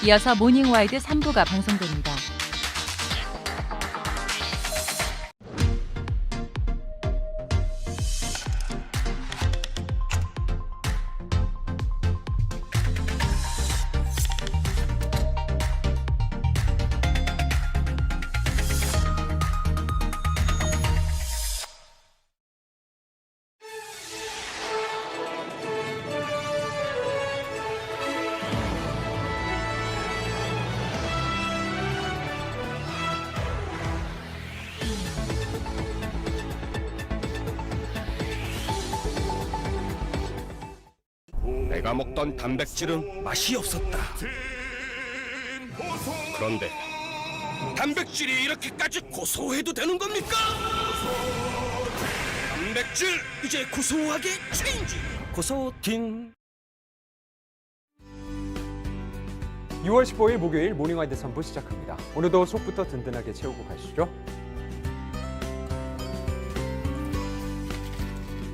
이어서 모닝와이드 3부가 방송됩니다. 내가 먹던 단백질은 맛이 없었다. 그런데 단백질이 이렇게까지 고소해도 되는 겁니까? 단백질 이제 고소하게 체인지. 고소딘. 6월 15일 목요일 모닝와이드 3부 시작합니다. 오늘도 속부터 든든하게 채우고 가시죠.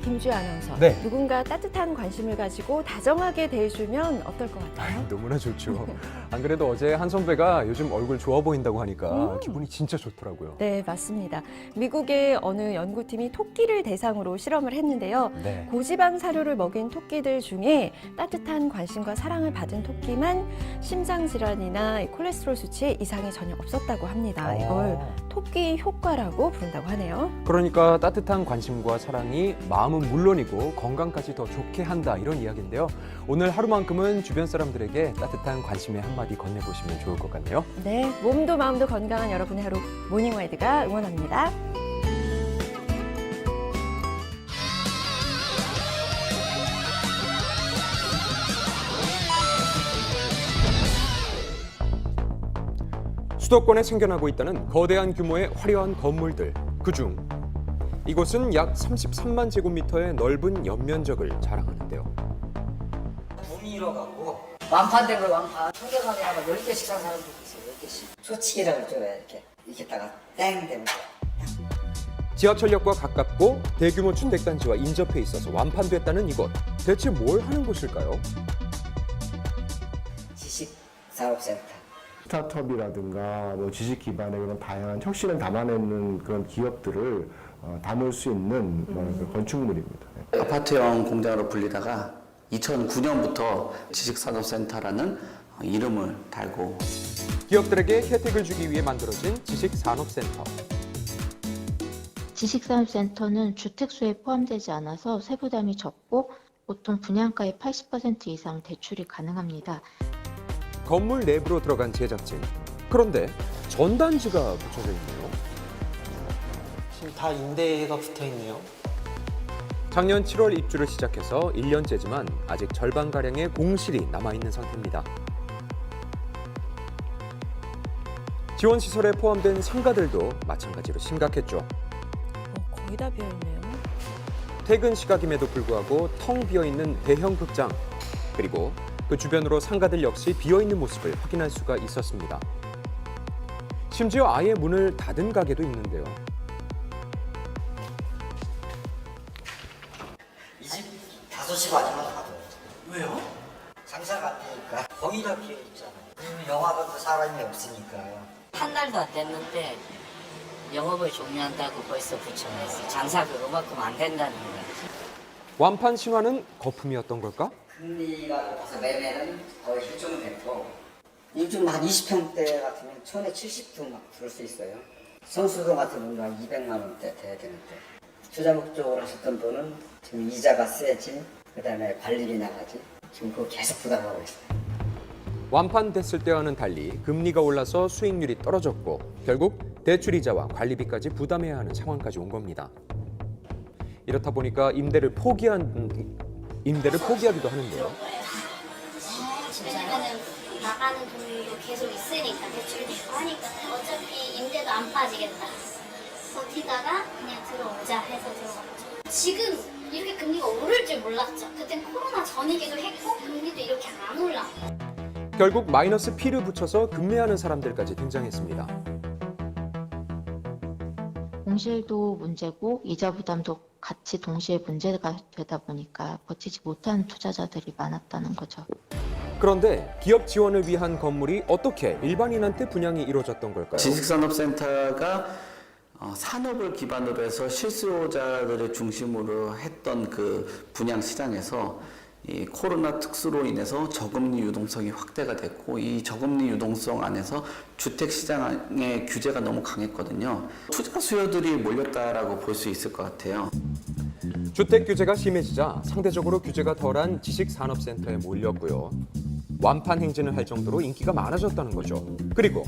김주희 아나운서, 네. 누군가 따뜻한 관심을 가지고 다정하게 대해주면 어떨 것 같아요? 너무나 좋죠. 안 그래도 어제 한 선배가 요즘 얼굴 좋아 보인다고 하니까 기분이 진짜 좋더라고요. 네, 맞습니다. 미국의 어느 연구팀이 토끼를 대상으로 실험을 했는데요. 네. 고지방 사료를 먹인 토끼들 중에 따뜻한 관심과 사랑을 받은 토끼만 심장질환이나 콜레스테롤 수치에 이상이 전혀 없었다고 합니다. 이걸 토끼 효과라고 부른다고 하네요. 그러니까 따뜻한 관심과 사랑이 마음은 물론이고 건강까지 더 좋게 한다, 이런 이야기인데요. 오늘 하루만큼은 주변 사람들에게 따뜻한 관심의 한마디 건네보시면 좋을 것 같네요. 네, 몸도 마음도 건강한 여러분의 하루 모닝와이드가 응원합니다. 수도권에 생겨나고 있다는 거대한 규모의 화려한 건물들. 그중 이곳은 약 33만 제곱미터의 넓은 연면적을 자랑하는데요. 붐이로 갖고 완판된 걸 완판. 청계산에다가 10개씩 산 사람도 있어요. 10개씩. 초치기라고 그러죠. 이렇게다가 땡 되면. 지하철역과 가깝고 대규모 주택단지와 인접해 있어서 완판됐다는 이곳. 대체 뭘 하는 곳일까요? 지식산업센터. 스타트업이라든가 뭐 지식 기반의 그런 다양한 혁신을 담아내는 그런 기업들을 담을 수 있는 그 건축물입니다. 아파트형 공장으로 불리다가 2009년부터 지식산업센터라는 이름을 달고 기업들에게 혜택을 주기 위해 만들어진 지식산업센터. 지식산업센터는 주택수에 포함되지 않아서 세부담이 적고 보통 분양가의 80% 이상 대출이 가능합니다. 건물 내부로 들어간 제작진. 그런데 전단지가 붙여져 있네요. 지금 다 임대가 붙어 있네요. 작년 7월 입주를 시작해서 1년째지만 아직 절반가량의 공실이 남아있는 상태입니다. 지원시설에 포함된 상가들도 마찬가지로 심각했죠. 거의 다 비어있네요. 퇴근 시각임에도 불구하고 텅 비어있는 대형 극장, 그리고 그 주변으로 상가들 역시 비어있는 모습을 확인할 수가 있었습니다. 심지어 아예 문을 닫은 가게도 있는데요. 이 집 5시 반이면 닫아요. 왜요? 장사가 안 되니까. 거의 다 비어 있잖아요. 그리고 영화관도 사람이 없으니까요. 한 달도 안 됐는데 영업을 종료한다고 벌써 붙여놨어요. 장사가 그만큼 안 된다는 거예요. 완판 신화는 거품이었던 걸까? 금리가 높아서 매매는 거의 실종됐고 요즘 한 20평대 같으면 1070도 막 들을 수 있어요. 성수동 같은 경우는 한 200만 원대 돼야 되는데 투자 목적으로 하셨던 분은 지금 이자가 세지, 그다음에 관리비 나가지, 지금 그거 계속 부담하고 있어요. 완판됐을 때와는 달리 금리가 올라서 수익률이 떨어졌고 결국 대출이자와 관리비까지 부담해야 하는 상황까지 온 겁니다. 이렇다 보니까 임대를 포기하기도 하는데요. 왜냐면은 나가는 돈도 계속 있으니까 대출도 있고 하니까 어차피 임대도 안 빠지겠다. 버티다가 그냥 들어오자 해서 들어갔죠. 지금 이렇게 금리가 오를 줄 몰랐죠. 그땐 코로나 전이기도 했고 금리도 이렇게 안 올라. 결국 마이너스 P를 붙여서 금매하는 사람들까지 등장했습니다. 공실도 문제고 이자 부담도 같이 동시에 문제가 되다 보니까 버티지 못하는 투자자들이 많았다는 거죠. 그런데 기업 지원을 위한 건물이 어떻게 일반인한테 분양이 이루어졌던 걸까요? 지식산업센터가 산업을 기반으로 해서 실수요자들을 중심으로 했던 그 분양 시장에서 이 코로나 특수로 인해서 저금리 유동성이 확대가 됐고, 이 저금리 유동성 안에서 주택 시장의 규제가 너무 강했거든요. 투자 수요들이 몰렸다라고 볼 수 있을 것 같아요. 주택 규제가 심해지자 상대적으로 규제가 덜한 지식산업센터에 몰렸고요. 완판 행진을 할 정도로 인기가 많아졌다는 거죠. 그리고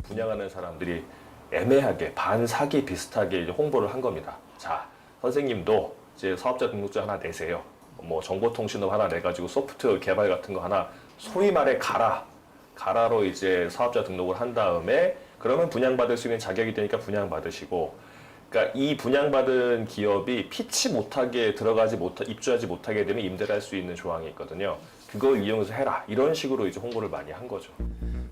분양하는 사람들이 애매하게 반사기 비슷하게 이제 홍보를 한 겁니다. 자, 선생님도 이제 사업자 등록증 하나 내세요. 뭐 정보통신업 하나 내가지고 소프트웨어 개발 같은 거 하나 소위 말해 가라로 이제 사업자 등록을 한 다음에 그러면 분양받을 수 있는 자격이 되니까 분양받으시고, 그러니까 이 분양받은 기업이 피치 못하게 입주하지 못하게 되면 임대를 할 수 있는 조항이 있거든요. 그걸 이용해서 해라, 이런 식으로 이제 홍보를 많이 한 거죠.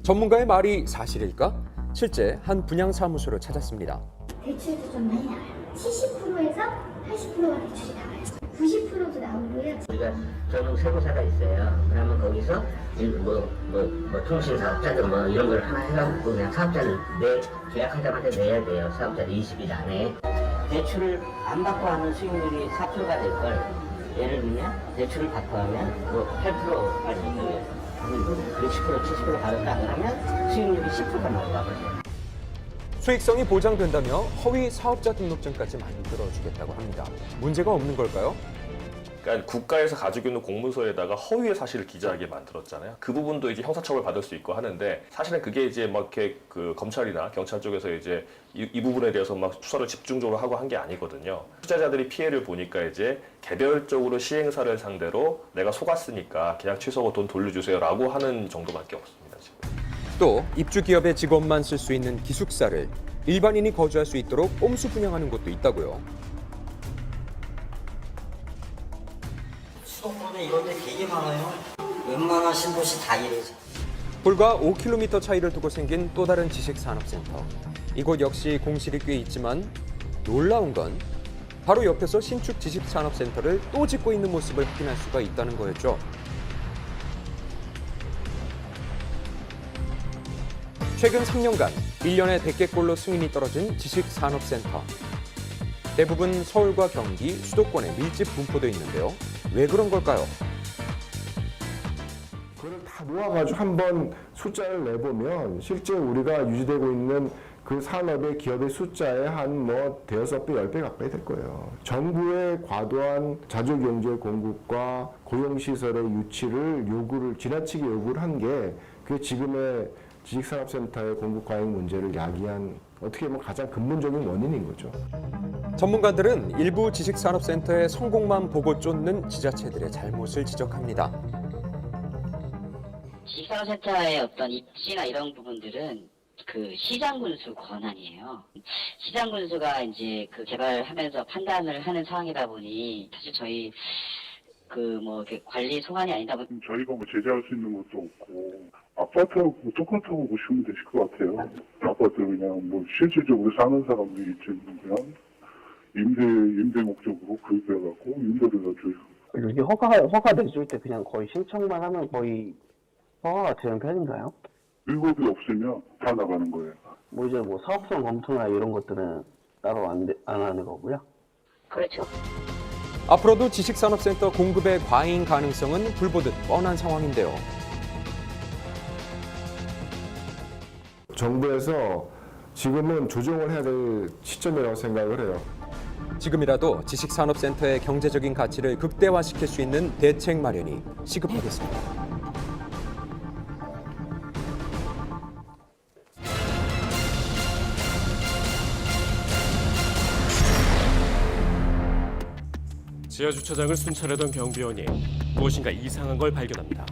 전문가의 말이 사실일까? 실제 한 분양사무소를 찾았습니다. 대출도 좀 많이 나와요. 70%에서 80%가 대출이 나와요. 90%도 나오고요. 우리가 전용 세무사가 있어요. 그러면 거기서 뭐 통신 사업자들 뭐 이런 걸 하나 해가지고 그냥 사업자를 계약한 사람한테 내야 돼요. 사업자를 20일 안에. 대출을 안 받고 하는 수익률이 4%가 될 걸, 예를 들면 대출을 받고 하면 뭐 8%까지 60% 70% 받았다 하면 수익률이 10%가 나온다고 그래요. 수익성이 보장된다며 허위 사업자 등록증까지 만들어주겠다고 합니다. 문제가 없는 걸까요? 그러니까 국가에서 가지고 있는 공문서에다가 허위의 사실을 기재하게 만들었잖아요. 그 부분도 이제 형사처벌 받을 수 있고 하는데, 사실은 그게 이제 막 이렇게 그 검찰이나 경찰 쪽에서 이제 이 부분에 대해서 막 수사를 집중적으로 하고 한 게 아니거든요. 투자자들이 피해를 보니까 이제 개별적으로 시행사를 상대로 내가 속았으니까 계약 취소하고 돈 돌려주세요라고 하는 정도밖에 없습니다, 지금. 또 입주 기업의 직원만 쓸 수 있는 기숙사를 일반인이 거주할 수 있도록 꼼수 분양하는 곳도 있다고요. 수도권에 이런 데 되게 많아요. 웬만한 신도시 다 이래죠. 불과 5km 차이를 두고 생긴 또 다른 지식산업센터. 이곳 역시 공실이 꽤 있지만 놀라운 건 바로 옆에서 신축 지식산업센터를 또 짓고 있는 모습을 확인할 수가 있다는 거였죠. 최근 3년간 1년에 100개꼴로 승인이 떨어진 지식산업센터. 대부분 서울과 경기, 수도권에 밀집 분포돼 있는데요. 왜 그런 걸까요? 그걸 다 모아가지고 한번 숫자를 내보면 실제 우리가 유지되고 있는 그 산업의 기업의 숫자의 한 뭐 대여섯 배, 10배 가까이 될 거예요. 정부의 과도한 자주경제 공급과 고용시설의 유치를 지나치게 요구를 한 게 그게 지금의 지식산업센터의 공급 과잉 문제를 야기한 어떻게 보면 가장 근본적인 원인인 거죠. 전문가들은 일부 지식산업센터의 성공만 보고 쫓는 지자체들의 잘못을 지적합니다. 지식산업센터의 어떤 입지나 이런 부분들은 그 시장군수 권한이에요. 시장군수가 이제 그 개발하면서 판단을 하는 상황이다 보니 사실 저희 그 뭐 관리 소관이 아니다 보니 저희가 뭐 제재할 수 있는 것도 없고 아파트하고 똑같다고 보시면 되실 것 같아요. 아파트 그냥 뭐 실질적으로 사는 사람들이 있지만 임대 목적으로 구입해갖고 임대를 줘요. 여기 허가 내줄 때 그냥 거의 신청만 하면 거의 허가가 되는 편인가요? 일곱이 없으면 다 나가는 거예요. 뭐 이제 뭐 사업성 검토나 이런 것들은 따로 안 하는 거고요. 그렇죠. 앞으로도 지식산업센터 공급의 과잉 가능성은 불보듯 뻔한 상황인데요. 정부에서 지금은 조정을 해야 될 시점이라고 생각을 해요. 지금이라도 지식산업센터의 경제적인 가치를 극대화시킬 수 있는 대책 마련이 시급하겠습니다. 지하 주차장을 순찰하던 경비원이 무엇인가 이상한 걸 발견합니다.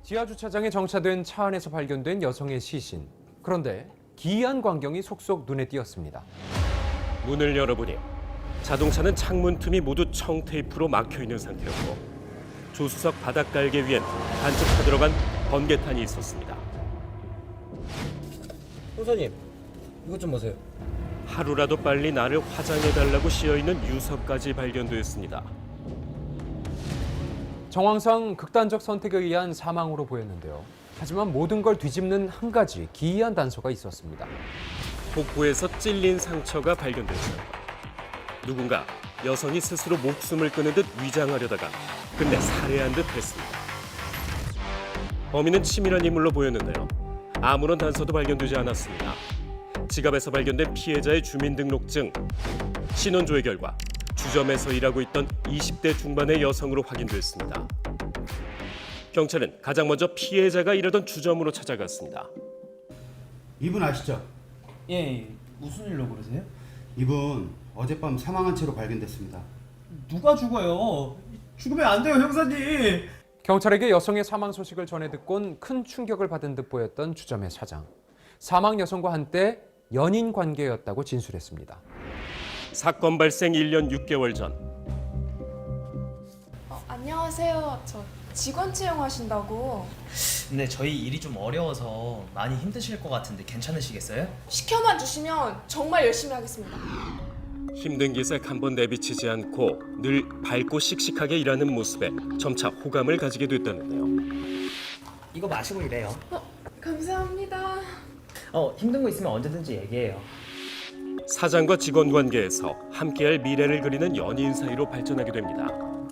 지하 주차장에 정차된 차 안에서 발견된 여성의 시신. 그런데 기이한 광경이 속속 눈에 띄었습니다. 문을 열어보니 자동차는 창문 틈이 모두 청테이프로 막혀 있는 상태였고 조수석 바닥 깔개 위엔 반쯤 타들어간 번개탄이 있었습니다. 선생님, 이것 좀 보세요. 하루라도 빨리 나를 화장해달라고 씌어있는 유서까지 발견됐습니다. 정황상 극단적 선택에 의한 사망으로 보였는데요. 하지만 모든 걸 뒤집는 한 가지 기이한 단서가 있었습니다. 복부에서 찔린 상처가 발견됐어요. 누군가 여성이 스스로 목숨을 끊은 듯 위장하려다가 끝내 살해한 듯 했습니다. 범인은 치밀한 인물로 보였는데요. 아무런 단서도 발견되지 않았습니다. 지갑에서 발견된 피해자의 주민등록증, 신원조회 결과 주점에서 일하고 있던 20대 중반의 여성으로 확인됐습니다. 경찰은 가장 먼저 피해자가 일하던 주점으로 찾아갔습니다. 이분 아시죠? 예, 무슨 일로 그러세요? 이분 어젯밤 사망한 채로 발견됐습니다. 누가 죽어요? 죽으면 안 돼요, 형사님. 경찰에게 여성의 사망 소식을 전해 듣곤 큰 충격을 받은 듯 보였던 주점의 사장. 사망 여성과 한때 연인 관계였다고 진술했습니다. 사건 발생 1년 6개월 전 안녕하세요. 저 직원 채용하신다고. 근데 저희 일이 좀 어려워서 많이 힘드실 것 같은데 괜찮으시겠어요? 시켜만 주시면 정말 열심히 하겠습니다. 힘든 기색 한 번 내비치지 않고 늘 밝고 씩씩하게 일하는 모습에 점차 호감을 가지게 됐다는데요. 이거 마시고 일해요. 감사합니다. 힘든 거 있으면 언제든지 얘기해요. 사장과 직원 관계에서 함께할 미래를 그리는 연인 사이로 발전하게 됩니다.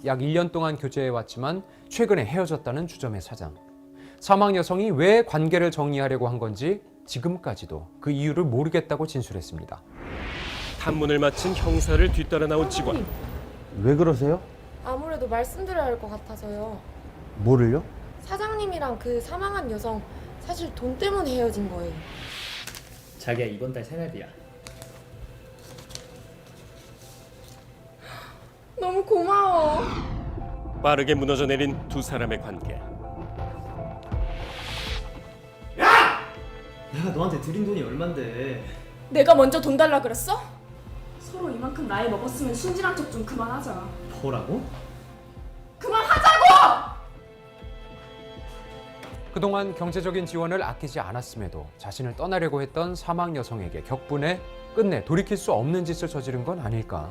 약 1년 동안 교제해왔지만 최근에 헤어졌다는 주점의 사장. 사망 여성이 왜 관계를 정리하려고 한 건지 지금까지도 그 이유를 모르겠다고 진술했습니다. 탐문을 마친 형사를 뒤따라 나온 직원. 왜 그러세요? 아무래도 말씀드려야 할 것 같아서요. 뭐를요? 사장님이랑 그 사망한 여성 사실 돈 때문에 헤어진 거예요. 자기야, 이번 달 생활비야. 너무 고마워. 빠르게 무너져 내린 두 사람의 관계. 내가 너한테 드린 돈이 얼만데. 내가 먼저 돈 달라 그랬어? 서로 이만큼 나이 먹었으면 순진한 척 좀 그만하자. 뭐라고? 그만하자고! 그동안 경제적인 지원을 아끼지 않았음에도 자신을 떠나려고 했던 사망 여성에게 격분해 끝내 돌이킬 수 없는 짓을 저지른 건 아닐까.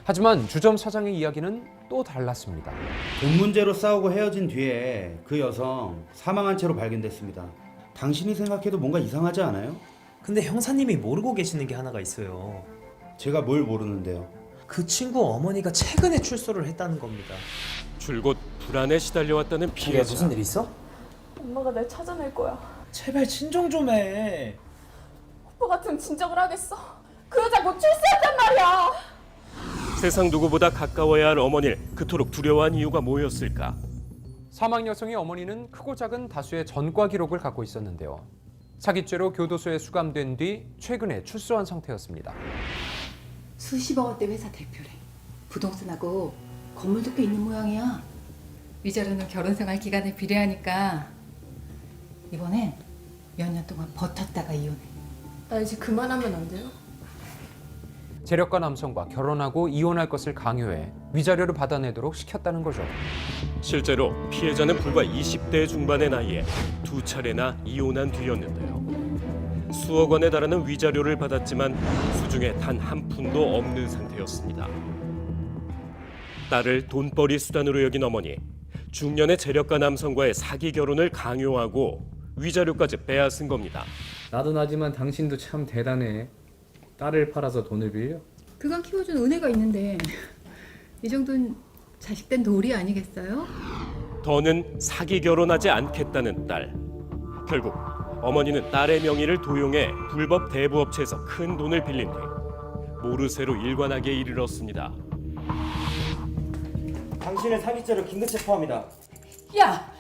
하지만 주점 사장의 이야기는 또 달랐습니다. 돈 문제로 싸우고 헤어진 뒤에 그 여성 사망한 채로 발견됐습니다. 당신이 생각해도 뭔가 이상하지 않아요? 근데 형사님이 모르고 계시는 게 하나가 있어요. 제가 뭘 모르는데요? 그 친구 어머니가 최근에 출소를 했다는 겁니다. 줄곧 불안에 시달려왔다는 피해자. 무슨 일 있어? 엄마가 날 찾아낼 거야. 제발 진정 좀 해. 오빠 같으면 진정을 하겠어. 그 여자 곧 출세했단 말이야. 세상 누구보다 가까워야 할 어머니를 그토록 두려워한 이유가 뭐였을까? 사망 여성의 어머니는 크고 작은 다수의 전과 기록을 갖고 있었는데요. 사기죄로 교도소에 수감된 뒤 최근에 출소한 상태였습니다. 수십억 원대 회사 대표래. 부동산하고 건물도 꽤 있는 모양이야. 위자료는 결혼 생활 기간에 비례하니까 이번엔 몇 년 동안 버텼다가 이혼해. 나 이제 그만하면 안 돼요? 재력가 남성과 결혼하고 이혼할 것을 강요해 위자료를 받아내도록 시켰다는 거죠. 실제로 피해자는 불과 20대 중반의 나이에 두 차례나 이혼한 뒤였는데요. 수억 원에 달하는 위자료를 받았지만 수중에 단 한 푼도 없는 상태였습니다. 딸을 돈벌이 수단으로 여긴 어머니. 중년의 재력가 남성과의 사기 결혼을 강요하고 위자료까지 빼앗은 겁니다. 나도 나지만 당신도 참 대단해. 딸을 팔아서 돈을 빌려? 그간 키워준 은혜가 있는데 이 정도는 자식된 도리 아니겠어요? 더는 사기 결혼하지 않겠다는 딸. 결국 어머니는 딸의 명의를 도용해 불법 대부업체에서 큰 돈을 빌린 뒤 모르쇠로 일관하게 이르렀습니다. 당신의 사기죄로 긴급 체포합니다. 야!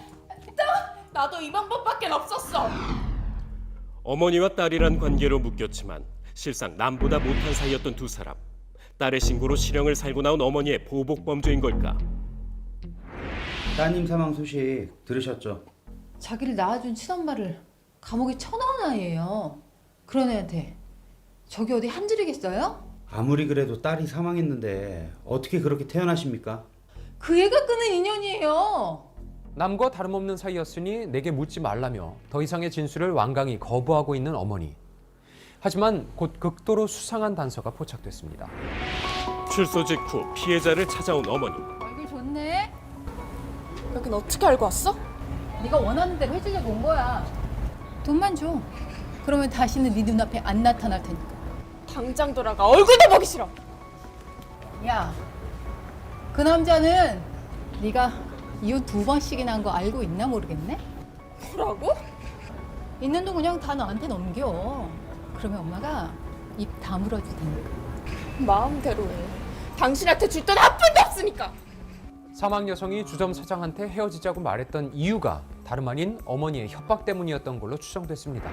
나도 이 방법밖에 없었어. 어머니와 딸이란 관계로 묶였지만 실상 남보다 못한 사이였던 두 사람. 딸의 신고로 실형을 살고 나온 어머니의 보복 범죄인 걸까? 따님 사망 소식 들으셨죠? 자기를 낳아준 친엄마를 감옥에 쳐넣은 아이예요. 그런 애한테 저기 어디 한줄이겠어요? 아무리 그래도 딸이 사망했는데 어떻게 그렇게 태어나십니까? 그 애가 끄는 인연이에요. 남과 다름없는 사이였으니 내게 묻지 말라며 더 이상의 진술을 완강히 거부하고 있는 어머니. 하지만 곧 극도로 수상한 단서가 포착됐습니다. 출소 직후 피해자를 찾아온 어머니. 얼굴 좋네. 여긴 어떻게 알고 왔어? 네가 원하는 대로 해주려고 온 거야. 돈만 줘. 그러면 다시는 네 눈앞에 안 나타날 테니까. 당장 돌아가. 얼굴도 보기 싫어. 야, 그 남자는 네가 이혼 2번씩이나 한 거 알고 있나 모르겠네? 뭐라고? 있는 돈 그냥 다 너한테 넘겨. 그러면 엄마가 입 다물어줄 테니까. 마음대로 해. 당신한테 줄 돈 한 푼도 없으니까. 사망 여성이 주점 사장한테 헤어지자고 말했던 이유가 다름 아닌 어머니의 협박 때문이었던 걸로 추정됐습니다.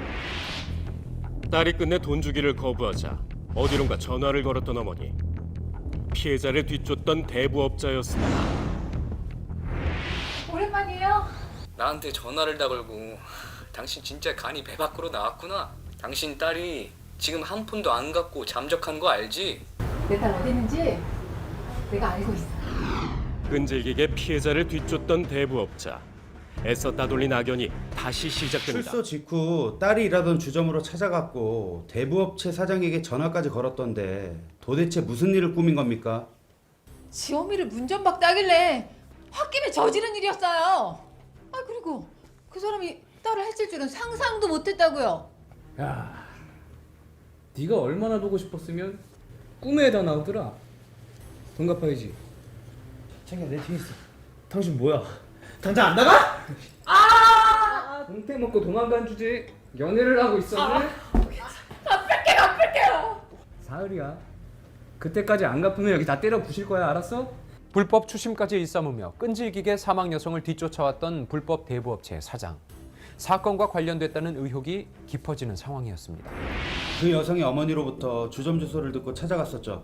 딸이 끝내 돈 주기를 거부하자 어디론가 전화를 걸었던 어머니. 피해자를 뒤쫓던 대부업자였습니다. 오랜만이에요. 나한테 전화를 다 걸고 당신 진짜 간이 배 밖으로 나왔구나. 당신 딸이 지금 한 푼도 안 갖고 잠적한 거 알지? 내 딸 어디 있는지 내가 알고 있어. 끈질기게 피해자를 뒤쫓던 대부업자. 애써 따돌린 악연이 다시 시작됩니다. 출소 직후 딸이 일하던 주점으로 찾아갔고 대부업체 사장에게 전화까지 걸었던데 도대체 무슨 일을 꾸민 겁니까? 지엄이를 문전박 따길래 홧김에 저지른 일이었어요. 아 그리고 그 사람이 딸을 해칠 줄은 상상도 못했다고요. 야, 네가 얼마나 보고 싶었으면 꿈에다 나오더라. 돈 갚아야지. 자기야 내 뒤에 있어. 당신 뭐야? 당장 안 나가? 동태 먹고 도망간 주제 연애를 하고 있었네. 갚을게요. 사흘이야. 그때까지 안 갚으면 여기 다 때려 부실 거야. 알았어? 불법 추심까지 일삼으며 끈질기게 사망 여성을 뒤쫓아왔던 불법 대부업체의 사장. 사건과 관련됐다는 의혹이 깊어지는 상황이었습니다. 그 여성의 어머니로부터 주점 주소를 듣고 찾아갔었죠.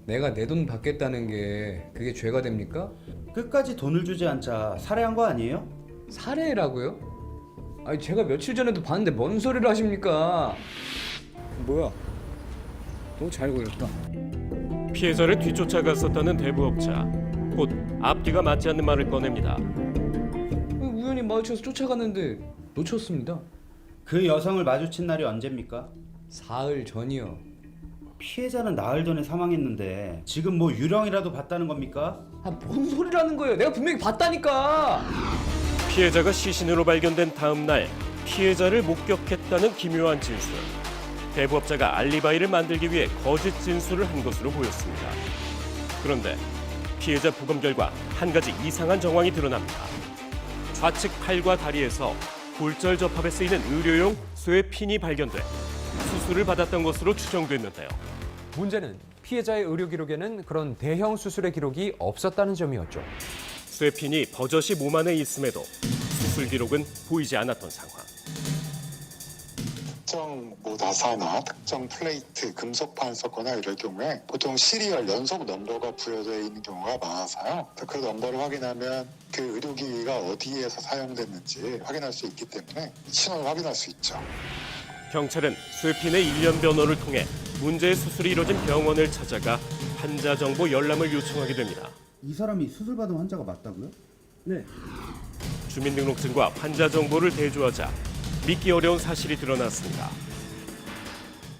내가 내 돈 받겠다는 게 그게 죄가 됩니까? 끝까지 돈을 주지 않자 살해한 거 아니에요? 살해라고요? 아니 제가 며칠 전에도 봤는데 뭔 소리를 하십니까? 뭐야? 너무 잘 걸렸다. 피해자를 뒤쫓아갔었다는 대부업자. 곧 앞뒤가 맞지 않는 말을 꺼냅니다. 우연히 마주쳐서 쫓아갔는데 놓쳤습니다. 그 여성을 마주친 날이 언제입니까? 사흘 전이요. 피해자는 나흘 전에 사망했는데 지금 뭐 유령이라도 봤다는 겁니까? 아, 뭔 소리라는 거예요? 내가 분명히 봤다니까. 피해자가 시신으로 발견된 다음 날 피해자를 목격했다는 기묘한 진술. 대부업자가 알리바이를 만들기 위해 거짓 진술을 한 것으로 보였습니다. 그런데 피해자 부검 결과 한 가지 이상한 정황이 드러납니다. 좌측 팔과 다리에서 골절 접합에 쓰이는 의료용 쇠핀이 발견돼 수술을 받았던 것으로 추정됐는데요. 문제는 피해자의 의료 기록에는 그런 대형 수술의 기록이 없었다는 점이었죠. 쇠핀이 버젓이 몸 안에 있음에도 수술 기록은 보이지 않았던 상황. 특정 나사나 특정 플레이트, 금속판 섞거나 이럴 경우에 보통 시리얼 연속 넘버가 부여되어 있는 경우가 많아서요. 그 넘버를 확인하면 그 의료기기가 어디에서 사용됐는지 확인할 수 있기 때문에 신원을 확인할 수 있죠. 경찰은 쇠핀의 일련 변호를 통해 문제의 수술이 이뤄진 병원을 찾아가 환자 정보 열람을 요청하게 됩니다. 이 사람이 수술 받은 환자가 맞다고요? 네. 주민등록증과 환자 정보를 대조하자 믿기 어려운 사실이 드러났습니다.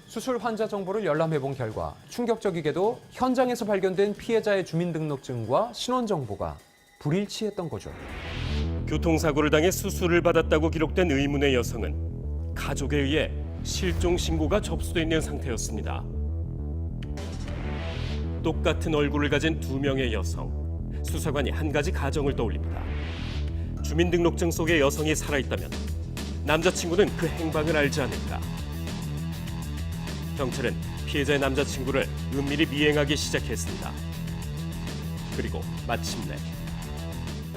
수술 환자 정보를 열람해본 결과 충격적이게도 현장에서 발견된 피해자의 주민등록증과 신원 정보가 불일치했던 거죠. 교통사고를 당해 수술을 받았다고 기록된 의문의 여성은 가족에 의해 실종 신고가 접수돼 있는 상태였습니다. 똑같은 얼굴을 가진 두 명의 여성. 수사관이 한 가지 가정을 떠올립니다. 주민등록증 속에 여성이 살아있다면 남자친구는 그 행방을 알지 않을까. 경찰은 피해자의 남자친구를 은밀히 미행하기 시작했습니다. 그리고 마침내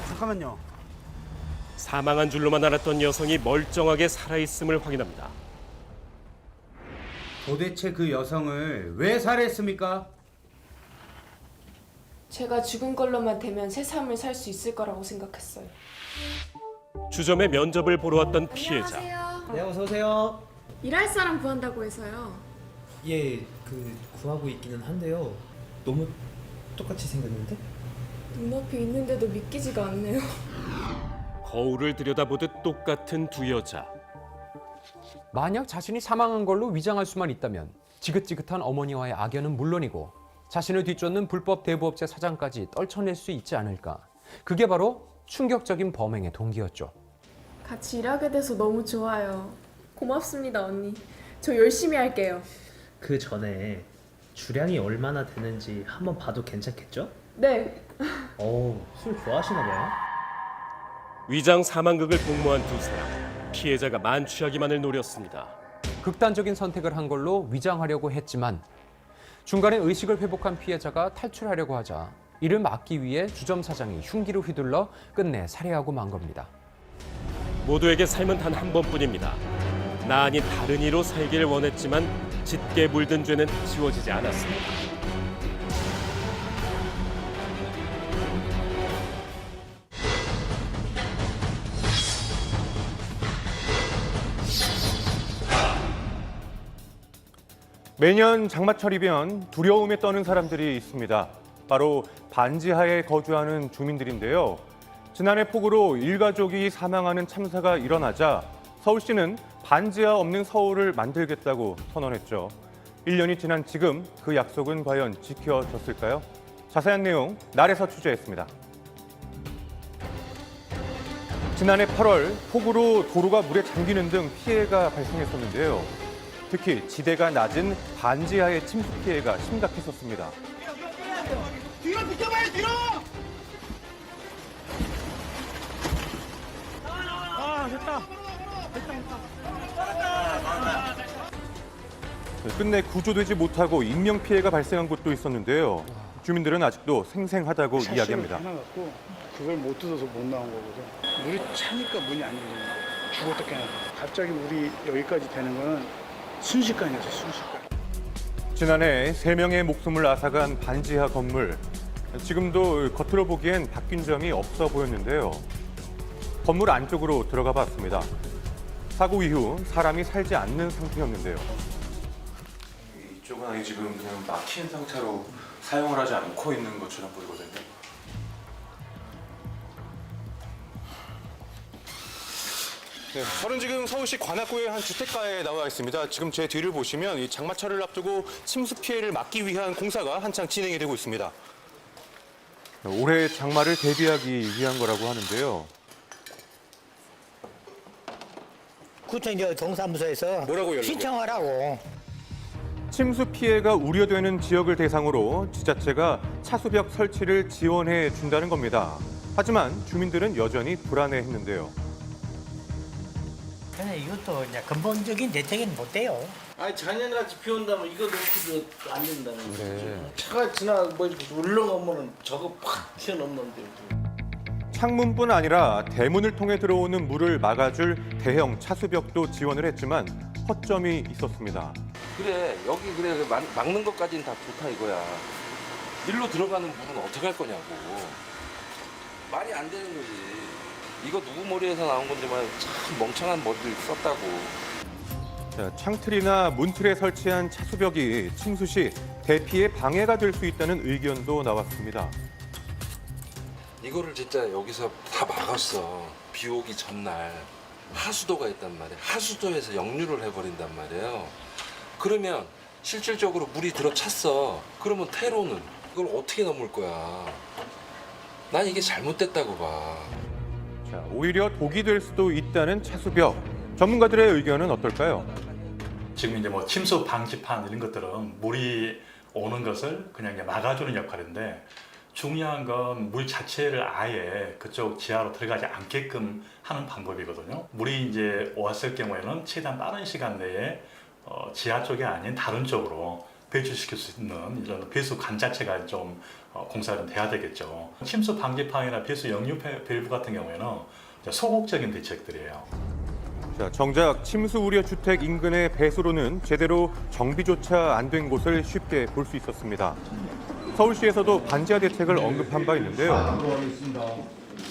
잠깐만요. 사망한 줄로만 알았던 여성이 멀쩡하게 살아있음을 확인합니다. 도대체 그 여성을 왜 살해했습니까? 제가 죽은 걸로만 되면 새 삶을 살 수 있을 거라고 생각했어요. 주점에 면접을 보러 왔던 피해자. 안녕하세요. 네, 어서 오세요. 일할 사람 구한다고 해서요. 예, 구하고 있기는 한데요. 너무 똑같이 생겼는데? 눈앞에 있는데도 믿기지가 않네요. 거울을 들여다보듯 똑같은 두 여자. 만약 자신이 사망한 걸로 위장할 수만 있다면 지긋지긋한 어머니와의 악연은 물론이고 자신을 뒤쫓는 불법 대부업체 사장까지 떨쳐낼 수 있지 않을까. 그게 바로 충격적인 범행의 동기였죠. 같이 일하게 돼서 너무 좋아요. 고맙습니다, 언니. 저 열심히 할게요. 그 전에 주량이 얼마나 되는지 한번 봐도 괜찮겠죠? 네. 술 좋아하시나 봐요. 위장 사망극을 복무한 두 사람. 피해자가 만취하기만을 노렸습니다. 극단적인 선택을 한 걸로 위장하려고 했지만 중간에 의식을 회복한 피해자가 탈출하려고 하자 이를 막기 위해 주점 사장이 흉기를 휘둘러 끝내 살해하고 만 겁니다. 모두에게 삶은 단 한 번뿐입니다. 나 아닌 다른 이로 살기를 원했지만 짙게 물든 죄는 지워지지 않았습니다. 매년 장마철이면 두려움에 떠는 사람들이 있습니다. 바로 반지하에 거주하는 주민들인데요. 지난해 폭우로 일가족이 사망하는 참사가 일어나자 서울시는 반지하 없는 서울을 만들겠다고 선언했죠. 1년이 지난 지금 그 약속은 과연 지켜졌을까요? 자세한 내용 날에서 취재했습니다. 지난해 8월 폭우로 도로가 물에 잠기는 등 피해가 발생했었는데요. 특히 지대가 낮은 반지하의 침수 피해가 심각했었습니다. 뒤로 비켜봐요, 뒤로! 됐다. 끝내 구조되지 못하고 인명 피해가 발생한 곳도 있었는데요. 주민들은 아직도 생생하다고 이야기합니다. 해놔갖고 그걸 못 뜯어서 못 나온 거거든. 물이 차니까 문이 안 열리는 거야. 죽었다 깨나. 갑자기 물이 여기까지 되는 거는 순식간이었어, 순식간. 지난해 3명의 목숨을 앗아간 반지하 건물. 지금도 겉으로 보기엔 바뀐 점이 없어 보였는데요. 건물 안쪽으로 들어가 봤습니다. 사고 이후 사람이 살지 않는 상태였는데요. 이쪽은 아예 지금 그냥 막힌 상태로 사용을 하지 않고 있는 것처럼 보이거든요. 네, 저는 지금 서울시 관악구의 한 주택가에 나와 있습니다. 지금 제 뒤를 보시면 이 장마철을 앞두고 침수 피해를 막기 위한 공사가 한창 진행이 되고 있습니다. 올해 장마를 대비하기 위한 거라고 하는데요. 구청 동사무소에서 뭐라고 신청하라고. 침수 피해가 우려되는 지역을 대상으로 지자체가 차수벽 설치를 지원해 준다는 겁니다. 하지만 주민들은 여전히 불안해했는데요. 근데 이것도 이제 근본적인 대책은 못 돼요. 아니 작년같이 비 온다면 이거 놓고도 안 된다는 거죠. 네. 차가 지나 뭐 울러가면은 저거 팍 튀어넘는데. 창문뿐 아니라 대문을 통해 들어오는 물을 막아줄 대형 차수벽도 지원을 했지만 허점이 있었습니다. 그래 여기 그래 막는 것까지는 다 좋다 이거야. 일로 들어가는 물은 어떻게 할 거냐고. 말이 안 되는 거지. 이거 누구 머리에서 나온 건지만 참 멍청한 머리를 썼다고. 자, 창틀이나 문틀에 설치한 차수벽이 침수 시 대피에 방해가 될 수 있다는 의견도 나왔습니다. 이거를 진짜 여기서 다 막았어. 비 오기 전날 하수도가 있단 말이야. 하수도에서 역류를 해버린단 말이에요. 그러면 실질적으로 물이 들어찼어. 그러면 퇴로는 이걸 어떻게 넘을 거야. 난 이게 잘못됐다고 봐. 자, 오히려 독이 될 수도 있다는 차수벽. 전문가들의 의견은 어떨까요? 지금 이제 뭐 침수 방지판 이런 것들은 물이 오는 것을 그냥 이제 막아주는 역할인데 중요한 건 물 자체를 아예 그쪽 지하로 들어가지 않게끔 하는 방법이거든요. 물이 이제 왔을 경우에는 최대한 빠른 시간 내에 지하 쪽이 아닌 다른 쪽으로 배출시킬 수 있는 이런 배수 관 자체가 좀 공사가 돼야 되겠죠. 침수 방지판이나 배수 역류 밸브 같은 경우에는 소극적인 대책들이에요. 자, 정작 침수 우려 주택 인근의 배수로는 제대로 정비조차 안 된 곳을 쉽게 볼 수 있었습니다. 서울시에서도 반지하 대책을 언급한 바 있는데요.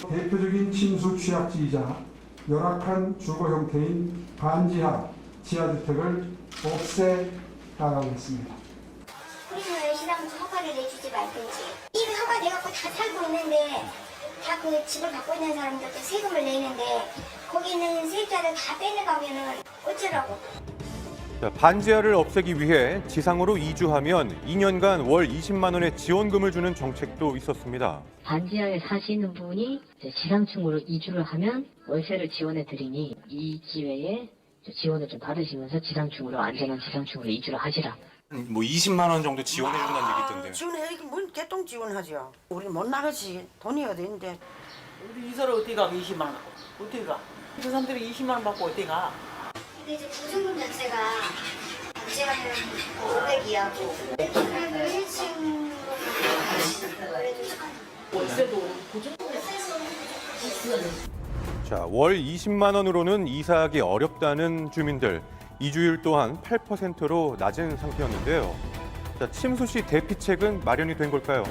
대표적인 침수 취약지이자 열악한 주거 형태인 반지하 지하주택을 없애 나가고 있습니다. 우리는 왜 시장에서 허가를 내주지 말든지. 이미 허가 돼갖고 다 살고 있는데 다 그 집을 갖고 있는 사람들도 세금을 내는데 거기 있는 세입자들 다 빼내가면은 어쩌라고? 자, 반지하를 없애기 위해 지상으로 이주하면 2년간 월 20만 원의 지원금을 주는 정책도 있었습니다. 반지하에 사시는 분이 지상층으로 이주를 하면 월세를 지원해 드리니 이 기회에 지원을 좀 받으시면서 지상층으로 안전한 지상층으로 이주를 하시라. 뭐 20만 원 정도 지원해 준다는 얘기 있던데. 지원해, 뭔 개똥 지원하죠. 우리 못 나가지. 돈이 어디인데. 우리 이사를 어떻게 가? 20만 원. 어떻게 가? 그 사람들이 20만 원 받고 어떻게 가? 근데 이제 보증금 자체가 반지하면 500이하고 1층 월세도 보증. 자, 월 20만 원으로는 이사하기 어렵다는 주민들. 이주율 또한 8%로 낮은 상태였는데요. 자, 침수 시 대피책은 마련이 된 걸까요?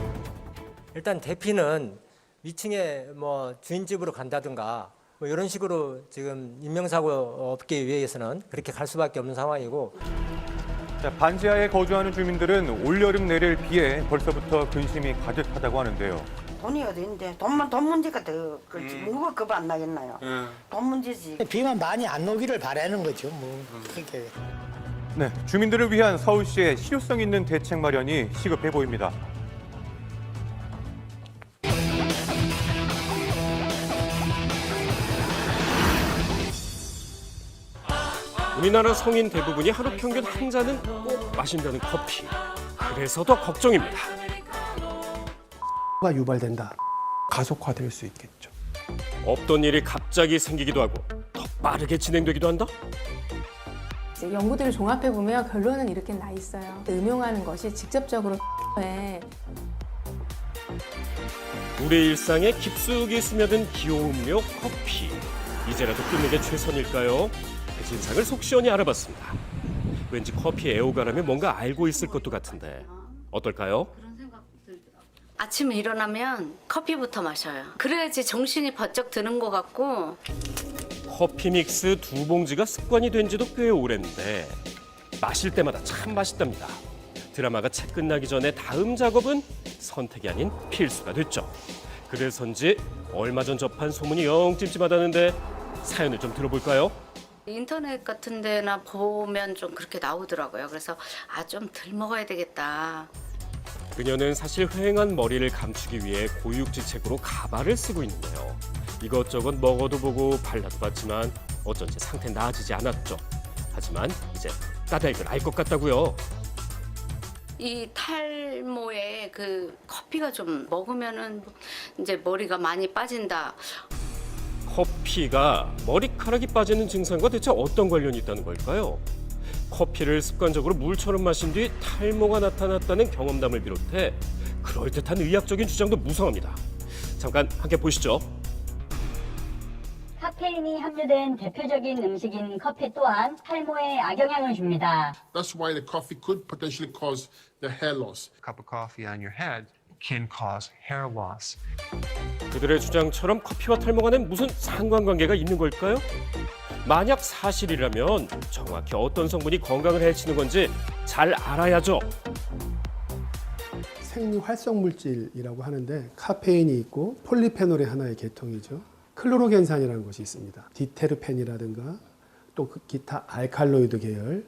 일단 대피는 위층에 뭐 주인집으로 간다든가 뭐 이런 식으로 지금 인명사고 없기 위해서는 그렇게 갈 수밖에 없는 상황이고. 자, 반지하에 거주하는 주민들은 올여름 내릴 비에 벌써부터 근심이 가득하다고 하는데요. 돈이 어디인데. 돈 문제가 더 그렇지. 누가 겁 안 나겠나요? 돈 문제지. 비만 많이 안 오기를 바라는 거죠. 뭐 그렇게. 네, 주민들을 위한 서울시의 실효성 있는 대책 마련이 시급해 보입니다. 우리나라 성인 대부분이 하루 평균 한 잔은 꼭 마신다는 커피. 그래서 더 걱정입니다. 가 유발된다. 가속화될 수 있겠죠. 없던 일이 갑자기 생기기도 하고 더 빠르게 진행되기도 한다? 이제 연구들을 종합해 보면 결론은 이렇게 나 있어요. 음용하는 것이 직접적으로 에 우리 일상에 깊숙이 스며든 기호음료 커피. 이제라도 끊는 게 최선일까요? 그 진상을 속 시원히 알아봤습니다. 왠지 커피 애호가라면 뭔가 알고 있을 것도 같은데 어떨까요? 아침에 일어나면 커피부터 마셔요. 그래야지 정신이 번쩍 드는 것 같고. 커피 믹스 2봉지가 습관이 된 지도 꽤 오랜데 마실 때마다 참 맛있답니다. 드라마가 채 끝나기 전에 다음 작업은 선택이 아닌 필수가 됐죠. 그래서인지 얼마 전 접한 소문이 영 찜찜하다는데 사연을 좀 들어볼까요? 인터넷 같은 데나 보면 좀 그렇게 나오더라고요. 그래서 좀 덜 먹어야 되겠다. 그녀는 사실 휑한 머리를 감추기 위해 고육지책으로 가발을 쓰고 있는데요. 이것저것 먹어도 보고 발라도 봤지만 어쩐지 상태 나아지지 않았죠. 하지만 이제 까닭을 알 것 같다고요. 이 탈모에 그 커피가 좀 먹으면은 이제 머리가 많이 빠진다. 커피가 머리카락이 빠지는 증상과 대체 어떤 관련이 있다는 걸까요? 커피를 습관적으로 물처럼 마신 뒤 탈모가 나타났다는 경험담을 비롯해 그럴듯한 의학적인 주장도 무성합니다. 잠깐 함께 보시죠. 카페인이 함유된 대표적인 음식인 커피 또한 탈모에 악영향을 줍니다. That's why the coffee could potentially cause the hair loss. A cup of coffee on your head can cause hair loss. 그들의 주장처럼 커피와 탈모 간에 무슨 상관관계가 있는 걸까요? 만약 사실이라면 정확히 어떤 성분이 건강을 해치는 건지 잘 알아야죠. 생리활성물질이라고 하는데 카페인이 있고 폴리페놀의 하나의 계통이죠. 클로로겐산이라는 것이 있습니다. 디테르펜이라든가 또 기타 알칼로이드 계열.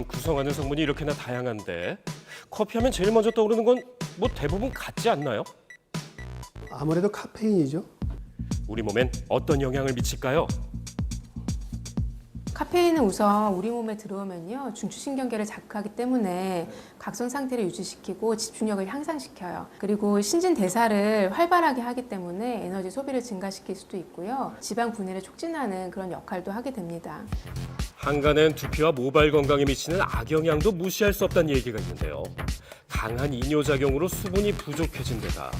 구성하는 성분이 이렇게나 다양한데 커피하면 제일 먼저 떠오르는 건 뭐 대부분 같지 않나요? 아무래도 카페인이죠. 우리 몸엔 어떤 영향을 미칠까요? 카페인은 우선 우리 몸에 들어오면요 중추신경계를 자극하기 때문에 각성 상태를 유지시키고 집중력을 향상시켜요. 그리고 신진대사를 활발하게 하기 때문에 에너지 소비를 증가시킬 수도 있고요. 지방 분해를 촉진하는 그런 역할도 하게 됩니다. 한간엔 두피와 모발 건강에 미치는 악영향도 무시할 수 없다는 얘기가 있는데요. 강한 이뇨작용으로 수분이 부족해진 데다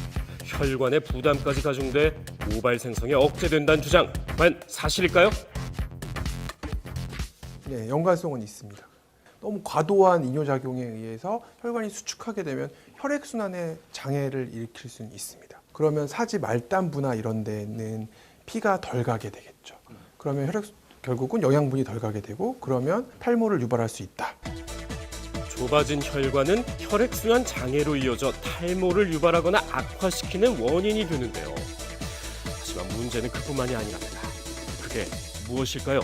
혈관에 부담까지 가중돼 모발 생성이 억제된다는 주장, 과연 사실일까요? 네, 연관성은 있습니다. 너무 과도한 이뇨작용에 의해서 혈관이 수축하게 되면 혈액순환에 장애를 일으킬 수는 있습니다. 그러면 사지 말단부나 이런 데는 피가 덜 가게 되겠죠. 그러면 결국은 영양분이 덜 가게 되고 그러면 탈모를 유발할 수 있다. 좁아진 혈관은 혈액순환 장애로 이어져 탈모를 유발하거나 악화시키는 원인이 되는데요. 하지만 문제는 그뿐만이 아니랍니다. 그게 무엇일까요?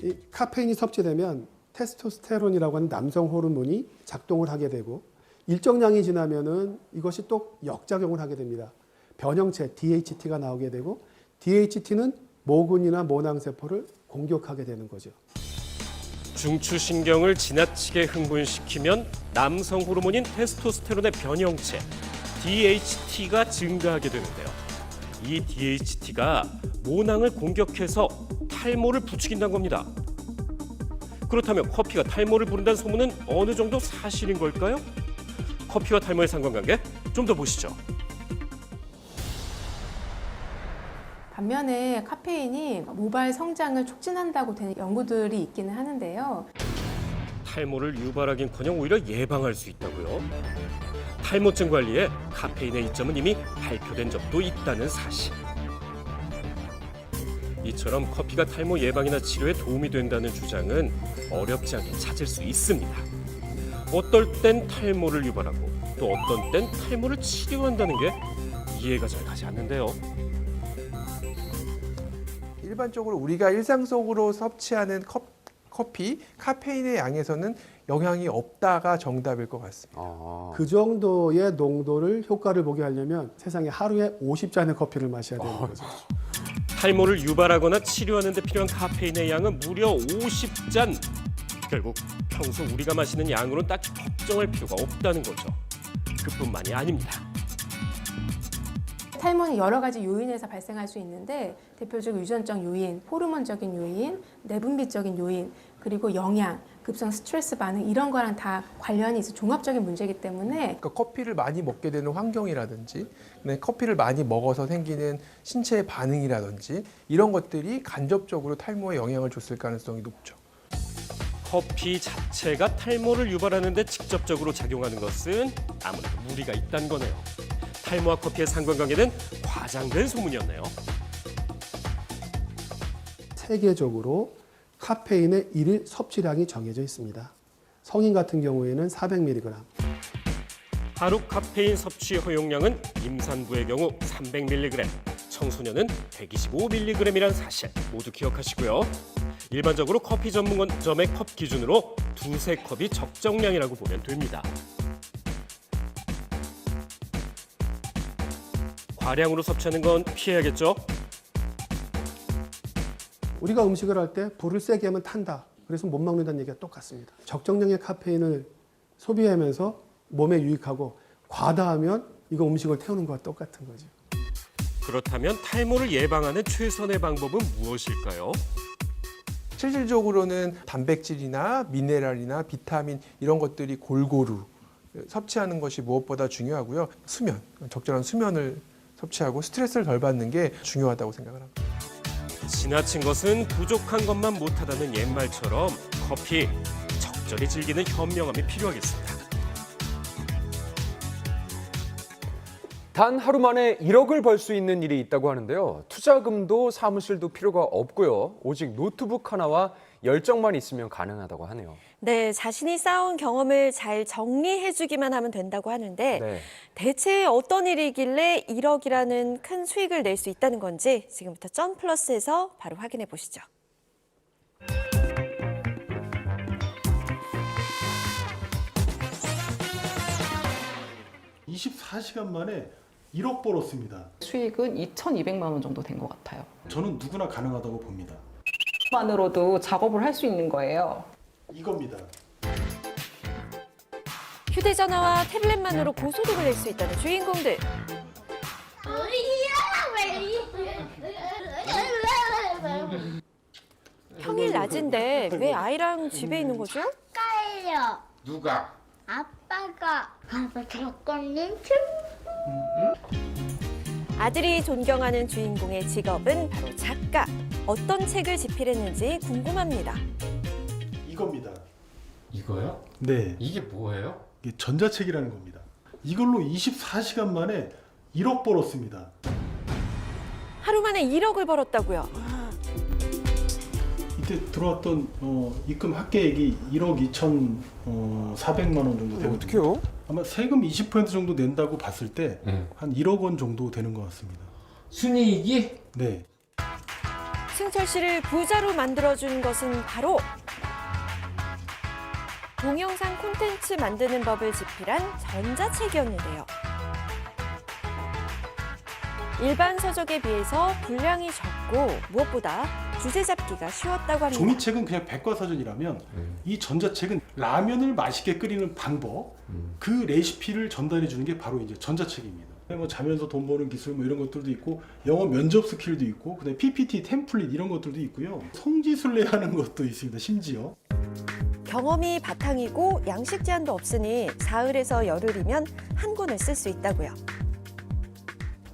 이 카페인이 섭취되면 테스토스테론이라고 하는 남성 호르몬이 작동을 하게 되고 일정량이 지나면은 이것이 또 역작용을 하게 됩니다. 변형체 DHT가 나오게 되고 DHT는 모근이나 모낭세포를 공격하게 되는 거죠. 중추신경을 지나치게 흥분시키면 남성 호르몬인 테스토스테론의 변형체 DHT가 증가하게 되는데요. 이 DHT가 모낭을 공격해서 탈모를 부추긴다는 겁니다. 그렇다면 커피가 탈모를 부른다는 소문은 어느 정도 사실인 걸까요? 커피와 탈모의 상관관계 좀 더 보시죠. 반면에 카페인이 모발 성장을 촉진한다고 되는 연구들이 있기는 하는데요. 탈모를 유발하긴커녕 오히려 예방할 수 있다고요? 탈모증 관리에 카페인의 이점은 이미 발표된 적도 있다는 사실. 이처럼 커피가 탈모 예방이나 치료에 도움이 된다는 주장은 어렵지 않게 찾을 수 있습니다. 어떨 땐 탈모를 유발하고 또 어떤 땐 탈모를 치료한다는 게 이해가 잘 가지 않는데요. 일반적으로 우리가 일상 속으로 섭취하는 커피, 카페인의 양에서는 영향이 없다가 정답일 것 같습니다. 그 정도의 농도를 효과를 보게 하려면 세상에 하루에 50잔의 커피를 마셔야 되는 거죠. 탈모를 유발하거나 치료하는 데 필요한 카페인의 양은 무려 50잔. 결국 평소 우리가 마시는 양으로는 딱히 걱정할 필요가 없다는 거죠. 그뿐만이 아닙니다. 탈모는 여러 가지 요인에서 발생할 수 있는데 대표적으로 유전적 요인, 호르몬적인 요인, 내분비적인 요인, 그리고 영양, 급성 스트레스 반응 이런 거랑 다 관련이 있어 종합적인 문제이기 때문에 그러니까 커피를 많이 먹게 되는 환경이라든지 커피를 많이 먹어서 생기는 신체의 반응이라든지 이런 것들이 간접적으로 탈모에 영향을 줬을 가능성이 높죠. 커피 자체가 탈모를 유발하는 데 직접적으로 작용하는 것은 아무래도 무리가 있다는 거네요. 탈모와 커피의 상관관계는 과장된 소문이었네요. 세계적으로 카페인의 일일 섭취량이 정해져 있습니다. 성인 같은 경우에는 400mg. 하루 카페인 섭취 허용량은 임산부의 경우 300mg, 청소년은 125mg이란 사실 모두 기억하시고요. 일반적으로 커피 전문점의 컵 기준으로 2-3컵이 적정량이라고 보면 됩니다. 과량으로 섭취하는 건 피해야겠죠? 우리가 음식을 할 때 불을 세게 하면 탄다. 그래서 못 먹는다는 얘기가 똑같습니다. 적정량의 카페인을 소비하면서 몸에 유익하고 과다하면 이거 음식을 태우는 것과 똑같은 거죠. 그렇다면 탈모를 예방하는 최선의 방법은 무엇일까요? 실질적으로는 단백질이나 미네랄이나 비타민 이런 것들이 골고루 섭취하는 것이 무엇보다 중요하고요. 수면, 적절한 수면을 섭취하고 스트레스를 덜 받는 게 중요하다고 생각을 합니다. 지나친 것은 부족한 것만 못하다는 옛말처럼 커피 적절히 즐기는 현명함이 필요하겠습니다. 단 하루 만에 1억을 벌 수 있는 일이 있다고 하는데요. 투자금도 사무실도 필요가 없고요. 오직 노트북 하나와 열정만 있으면 가능하다고 하네요. 네, 자신이 쌓아온 경험을 잘 정리해주기만 하면 된다고 하는데 네. 대체 어떤 일이길래 1억이라는 큰 수익을 낼 수 있다는 건지 지금부터 쩐플러스에서 바로 확인해 보시죠. (24시간) 만에 1억 벌었습니다. 수익은 2,200만 원 정도 된 것 같아요. 저는 누구나 가능하다고 봅니다. 만으로도 작업을 할 수 있는 거예요. 이겁니다. 휴대전화와 태블릿만으로 고소득을 낼 수 있다는 주인공들. 평일 낮인데 왜 아이랑 집에 있는 거죠? 깔려. 누가? 아빠가. 아빠 작가님 아들이 존경하는 주인공의 직업은 바로 작가. 어떤 책을 집필했는지 궁금합니다. 이겁니다. 이거요? 네. 이게 뭐예요? 이게 전자책이라는 겁니다. 이걸로 24시간 만에 1억 벌었습니다. 하루 만에 1억을 벌었다고요? 이때 들어왔던 입금 합계액이 1억 2,400만 원 정도 되거든요. 어떡해요? 아마 세금 20% 정도 낸다고 봤을 때 한 1억 원 정도 되는 것 같습니다. 순이익이? 네. 승철 씨를 부자로 만들어준 것은 바로 동영상 콘텐츠 만드는 법을 집필한 전자책이었는데요. 일반 서적에 비해서 분량이 적고 무엇보다 주제 잡기가 쉬웠다고 합니다. 종이책은 그냥 백과사전이라면 이 전자책은 라면을 맛있게 끓이는 방법, 그 레시피를 전달해 주는 게 바로 이제 전자책입니다. 뭐 자면서 돈 버는 기술 뭐 이런 것들도 있고 영어 면접 스킬도 있고 그다음에 PPT 템플릿 이런 것들도 있고요. 성지순례하는 것도 있습니다. 심지어. 경험이 바탕이고 양식 제한도 없으니 사흘에서 열흘이면 한 권을 쓸 수 있다고요.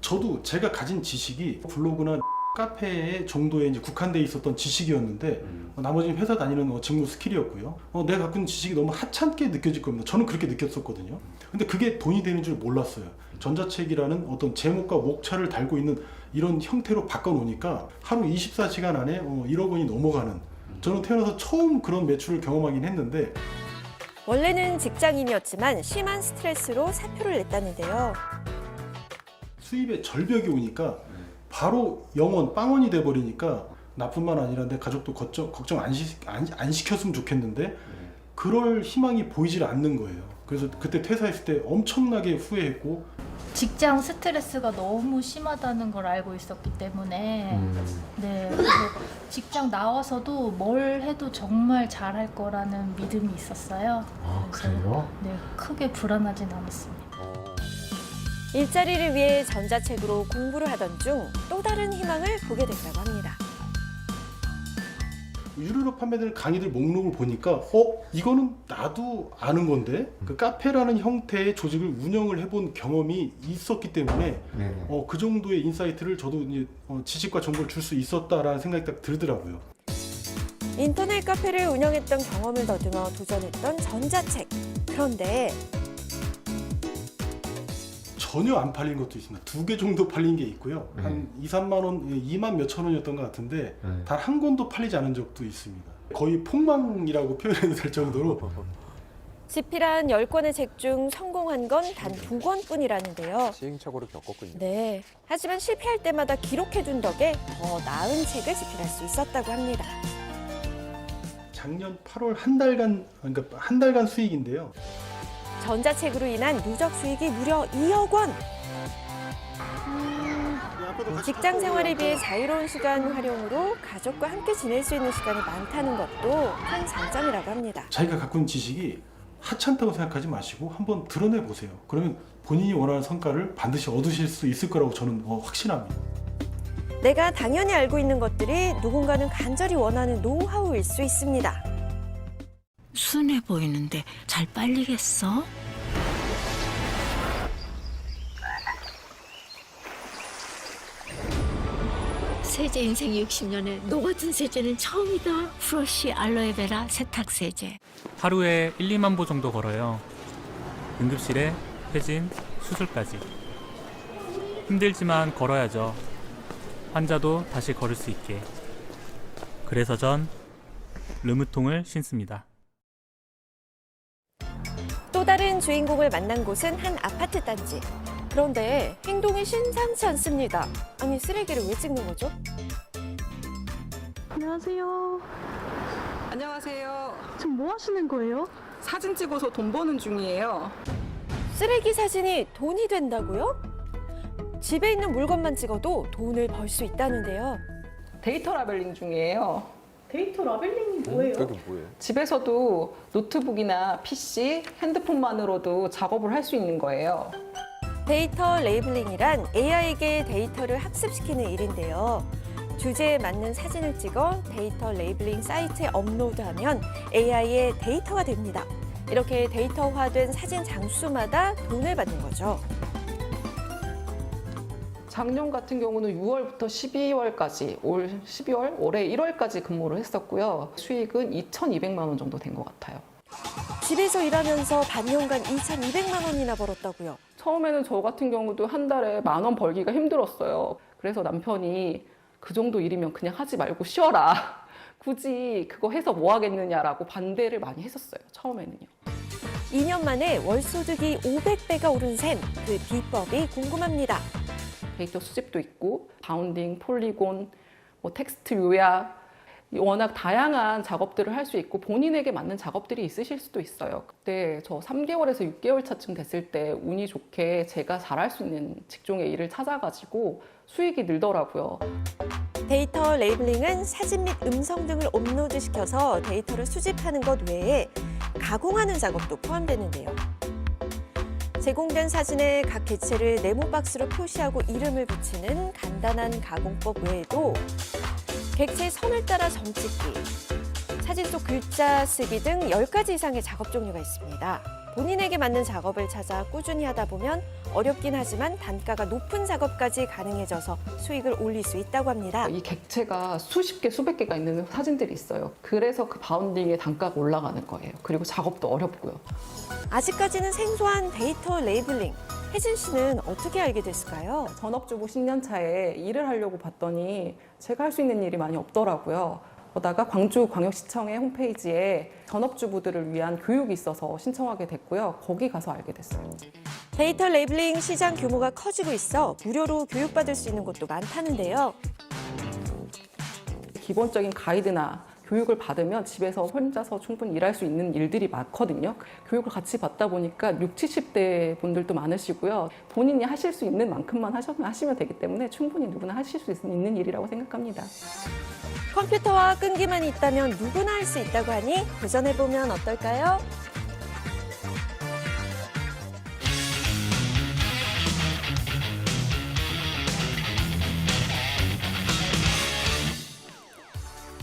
저도 제가 가진 지식이 블로그나 카페 정도에 이제 국한돼 있었던 지식이었는데 나머지는 회사 다니는 직무 스킬이었고요. 내가 갖고 있는 지식이 너무 하찮게 느껴질 겁니다. 저는 그렇게 느꼈었거든요. 근데 그게 돈이 되는 줄 몰랐어요. 전자책이라는 어떤 제목과 목차를 달고 있는 이런 형태로 바꿔놓으니까 하루 24시간 안에 1억 원이 넘어가는, 저는 태어나서 처음 그런 매출을 경험하긴 했는데 원래는 직장인이었지만 심한 스트레스로 사표를 냈다는데요. 수입의 절벽이 오니까 바로 0원, 빵원이 돼버리니까 나뿐만 아니라 내 가족도 걱정 안 시켰으면 좋겠는데 그럴 희망이 보이질 않는 거예요. 그래서 그때 퇴사했을 때 엄청나게 후회했고, 직장 스트레스가 너무 심하다는 걸 알고 있었기 때문에 네, 그래서 직장 나와서도 뭘 해도 정말 잘할 거라는 믿음이 있었어요. 그래요? 네, 크게 불안하진 않았습니다. 일자리를 위해 전자책으로 공부를 하던 중 또 다른 희망을 보게 됐다고 합니다. 유료로 판매되는 강의들 목록을 보니까 이거는 나도 아는 건데 그 카페라는 형태의 조직을 운영을 해본 경험이 있었기 때문에 그 정도의 인사이트를 저도 이제 지식과 정보를 줄 수 있었다라는 생각이 딱 들더라고요. 인터넷 카페를 운영했던 경험을 더듬어 도전했던 전자책. 그런데 전혀 안 팔린 것도 있습니다. 2개 정도 팔린 게 있고요. 한 2, 3만 원, 2만 몇천 원이었던 것 같은데 단 한 권도 팔리지 않은 적도 있습니다. 거의 폭망이라고 표현해도 될 정도로. 집필한 10권의 책 중 성공한 건 단 2권뿐이라는데요. 시행착오를 겪었군요. 네. 하지만 실패할 때마다 기록해둔 덕에 더 나은 책을 집필할 수 있었다고 합니다. 작년 8월 한 달간 수익인데요. 전자책으로 인한 누적 수익이 무려 2억 원. 직장 생활에 비해 자유로운 시간 활용으로 가족과 함께 지낼 수 있는 시간이 많다는 것도 큰 장점이라고 합니다. 자기가 갖고 있는 지식이 하찮다고 생각하지 마시고 한번 드러내 보세요. 그러면 본인이 원하는 성과를 반드시 얻으실 수 있을 거라고 저는 확신합니다. 내가 당연히 알고 있는 것들이 누군가는 간절히 원하는 노하우일 수 있습니다. 순해 보이는데 잘 빨리겠어? 세제 인생 60년에 너 같은 세제는 처음이다. 프러쉬 알로에베라 세탁세제. 하루에 1, 2만 보 정도 걸어요. 응급실에 회진, 수술까지. 힘들지만 걸어야죠. 환자도 다시 걸을 수 있게. 그래서 전 르무통을 신습니다. 또 다른 주인공을 만난 곳은 한 아파트 단지. 그런데 행동이 심상치 않습니다. 아니, 쓰레기를 왜 찍는 거죠? 안녕하세요. 안녕하세요. 지금 뭐 하시는 거예요? 사진 찍어서 돈 버는 중이에요. 쓰레기 사진이 돈이 된다고요? 집에 있는 물건만 찍어도 돈을 벌 수 있다는데요. 데이터 라벨링 중이에요. 데이터 라벨링이 뭐예요? 그게 뭐예요? 집에서도 노트북이나 PC, 핸드폰만으로도 작업을 할 수 있는 거예요. 데이터 레이블링이란 AI에게 데이터를 학습시키는 일인데요. 주제에 맞는 사진을 찍어 데이터 레이블링 사이트에 업로드하면 AI의 데이터가 됩니다. 이렇게 데이터화된 사진 장수마다 돈을 받는 거죠. 작년 같은 경우는 6월부터 12월까지, 올 12월, 올해 1월까지 근무를 했었고요. 수익은 2,200만 원 정도 된 것 같아요. 집에서 일하면서 반년간 2,200만 원이나 벌었다고요? 처음에는 저 같은 경우도 한 달에 10,000원 벌기가 힘들었어요. 그래서 남편이 그 정도 일이면 그냥 하지 말고 쉬어라. 굳이 그거 해서 뭐 하겠느냐라고 반대를 많이 했었어요. 처음에는요. 2년 만에 월소득이 500배가 오른 셈, 그 비법이 궁금합니다. 데이터 수집도 있고 바운딩, 폴리곤, 뭐 텍스트 요약, 워낙 다양한 작업들을 할 수 있고 본인에게 맞는 작업들이 있으실 수도 있어요. 그때 저 3개월에서 6개월 차쯤 됐을 때 운이 좋게 제가 잘할 수 있는 직종의 일을 찾아가지고 수익이 늘더라고요. 데이터 레이블링은 사진 및 음성 등을 업로드시켜서 데이터를 수집하는 것 외에 가공하는 작업도 포함되는데요. 제공된 사진의 각 개체를 네모 박스로 표시하고 이름을 붙이는 간단한 가공법 외에도 객체의 선을 따라 점 찍기, 사진 속 글자 쓰기 등 10가지 이상의 작업 종류가 있습니다. 본인에게 맞는 작업을 찾아 꾸준히 하다 보면 어렵긴 하지만 단가가 높은 작업까지 가능해져서 수익을 올릴 수 있다고 합니다. 이 객체가 수십 개, 수백 개가 있는 사진들이 있어요. 그래서 그 바운딩의 단가가 올라가는 거예요. 그리고 작업도 어렵고요. 아직까지는 생소한 데이터 레이블링. 혜진 씨는 어떻게 알게 됐을까요? 전업주부 10년 차에 일을 하려고 봤더니 제가 할 수 있는 일이 많이 없더라고요. 그러다가 광주광역시청의 홈페이지에 전업주부들을 위한 교육이 있어서 신청하게 됐고요. 거기 가서 알게 됐어요. 데이터 레이블링 시장 규모가 커지고 있어 무료로 교육받을 수 있는 곳도 많다는데요. 기본적인 가이드나 교육을 받으면 집에서 혼자서 충분히 일할 수 있는 일들이 많거든요. 교육을 같이 받다 보니까 60, 70대 분들도 많으시고요. 본인이 하실 수 있는 만큼만 하시면 되기 때문에 충분히 누구나 하실 수 있는 일이라고 생각합니다. 컴퓨터와 끈기만 있다면 누구나 할 수 있다고 하니 도전해보면 어떨까요?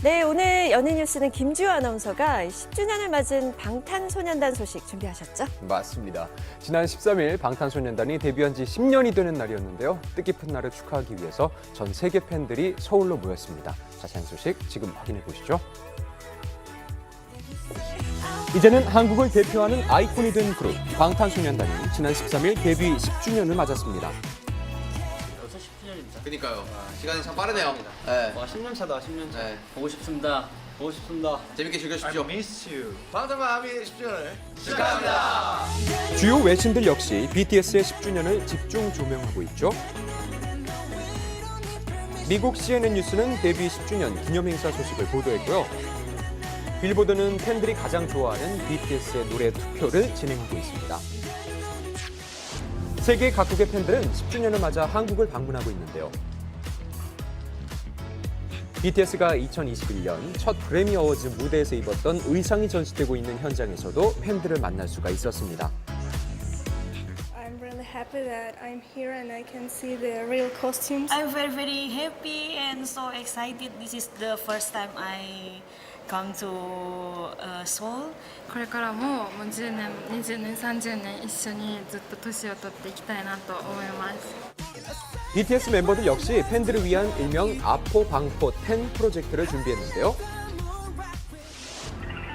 네, 오늘 연예뉴스는 김주호 아나운서가 10주년을 맞은 방탄소년단 소식 준비하셨죠? 맞습니다. 지난 13일 방탄소년단이 데뷔한 지 10년이 되는 날이었는데요. 뜻깊은 날을 축하하기 위해서 전 세계 팬들이 서울로 모였습니다. 자세한 소식 지금 확인해 보시죠. 이제는 한국을 대표하는 아이콘이 된 그룹 방탄소년단이 지난 13일 데뷔 10주년을 맞았습니다. 그러니까요. 시간이 참 빠르네요. 네. 와, 10년 차다, 10년 차. 네. 보고 싶습니다. 보고 싶습니다. 재밌게 즐겨주십시오. I miss you. 방탄소년단 아미 10주년을 축하합니다. 주요 외신들 역시 BTS의 10주년을 집중 조명하고 있죠. 미국 CNN 뉴스는 데뷔 10주년 기념 행사 소식을 보도했고요. 빌보드는 팬들이 가장 좋아하는 BTS의 노래 투표를 진행하고 있습니다. 세계 각국의 팬들은 10주년을 맞아 한국을 방문하고 있는데요. BTS가 2021년 첫 그래미 어워즈 무대에서 입었던 의상이 전시되고 있는 현장에서도 팬들을 만날 수가 있었습니다. I'm really happy that I'm here and I can see the real costumes. I'm very happy and so excited. This is the first time I come to Seoul. これからも10年、20年、30年一緒にずっと年を取っていきたいなと思います。 BTS 멤버들 역시 팬들을 위한 일명 아포 방포 10 프로젝트를 준비했는데요.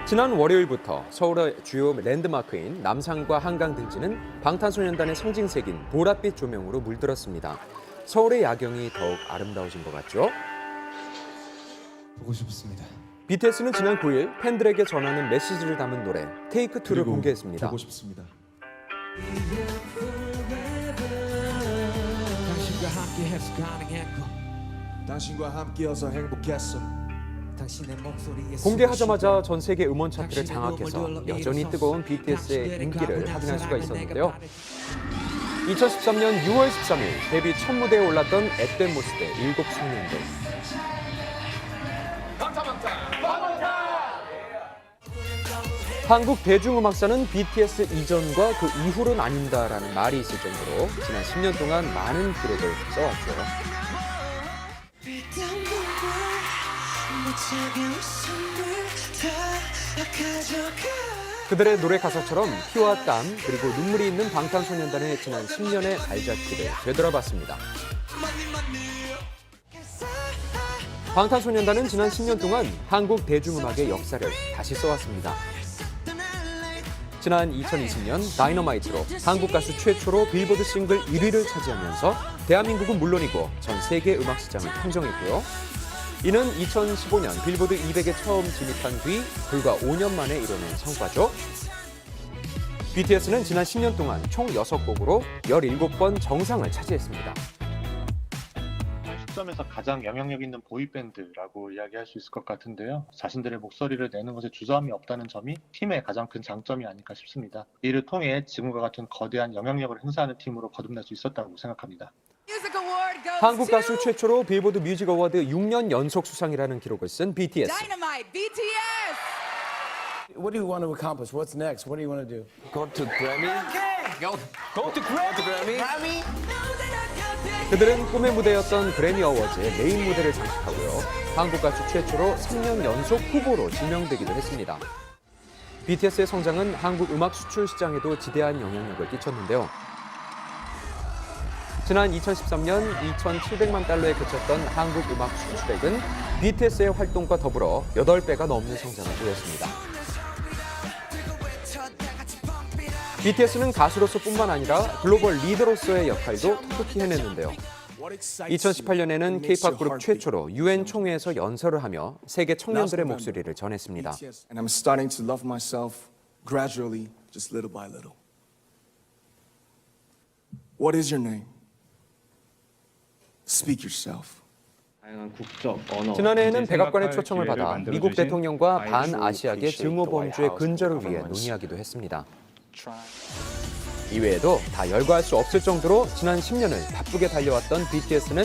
지난 월요일부터 서울의 주요 랜드마크인 남산과 한강 등지는 방탄소년단의 상징색인 보랏빛 조명으로 물들었습니다. 서울의 야경이 더욱 아름다워진 것 같죠? 보고 싶습니다. BTS는 지난 9일 팬들에게 전하는 메시지를 담은 노래 테이크 2를 공개했습니다. 보고 싶습니다. 당신과 함께해서 가능했고 당신과 함께여서 행복했어. 당신의 목소리에 공개하자마자 전 세계 음원 차트를 장악해서 여전히 뜨거운 BTS의 인기를 확인할 수가 있었는데요. 2013년 6월 13일 데뷔 첫 무대에 올랐던 앳된 모습의 7 소년들. 한국 대중음악사는 BTS 이전과 그 이후로 나뉜다라는 말이 있을 정도로 지난 10년 동안 많은 기록을 써왔죠. 그들의 노래 가사처럼 피와 땀 그리고 눈물이 있는 방탄소년단의 지난 10년의 발자취를 되돌아봤습니다. 방탄소년단은 지난 10년 동안 한국 대중음악의 역사를 다시 써왔습니다. 지난 2020년 다이너마이트로 한국 가수 최초로 빌보드 싱글 1위를 차지하면서 대한민국은 물론이고 전 세계 음악 시장을 평정했고요. 이는 2015년 빌보드 200에 처음 진입한 뒤 불과 5년 만에 이뤄낸 성과죠. BTS는 지난 10년 동안 총 6곡으로 17번 정상을 차지했습니다. 점에서 가장 영향력 있는 보이밴드라고 이야기할 수 있을 것 같은데요. 자신들의 목소리를 내는 것에 주저함이 없다는 점이 팀의 가장 큰 장점이 아닐까 싶습니다. 이를 통해 지금과 같은 거대한 영향력을 행사하는 팀으로 거듭날 수 있었다고 생각합니다. 한국 가수 최초로 빌보드 뮤직 어워드 6년 연속 수상이라는 기록을 쓴 BTS. What do you want to accomplish? What's next? What do you want to do? Go to Grammy? Go to Grammy? 그들은 꿈의 무대였던 그래미 어워즈의 메인 무대를 장식하고요. 한국 가수 최초로 3년 연속 후보로 지명되기도 했습니다. BTS의 성장은 한국 음악 수출 시장에도 지대한 영향력을 끼쳤는데요. 지난 2013년 2,700만 달러에 그쳤던 한국 음악 수출액은 BTS의 활동과 더불어 8배가 넘는 성장을 보였습니다. BTS는 가수로서뿐만 아니라 글로벌 리더로서의 역할도 톡톡히 해냈는데요. 2018년에는 K-pop 그룹 최초로 UN 총회에서 연설을 하며 세계 청년들의 목소리를 전했습니다. And I'm starting to love myself gradually, just little by little. What is your name? Speak yourself. 지난해에는 백악관의 초청을 받아 미국 대통령과 반아시아계 증오범죄 근절을 위해 논의하기도 했습니다. 이외에도 다 열거할 수 없을 정도로 지난 10년을 바쁘게 달려왔던 BTS는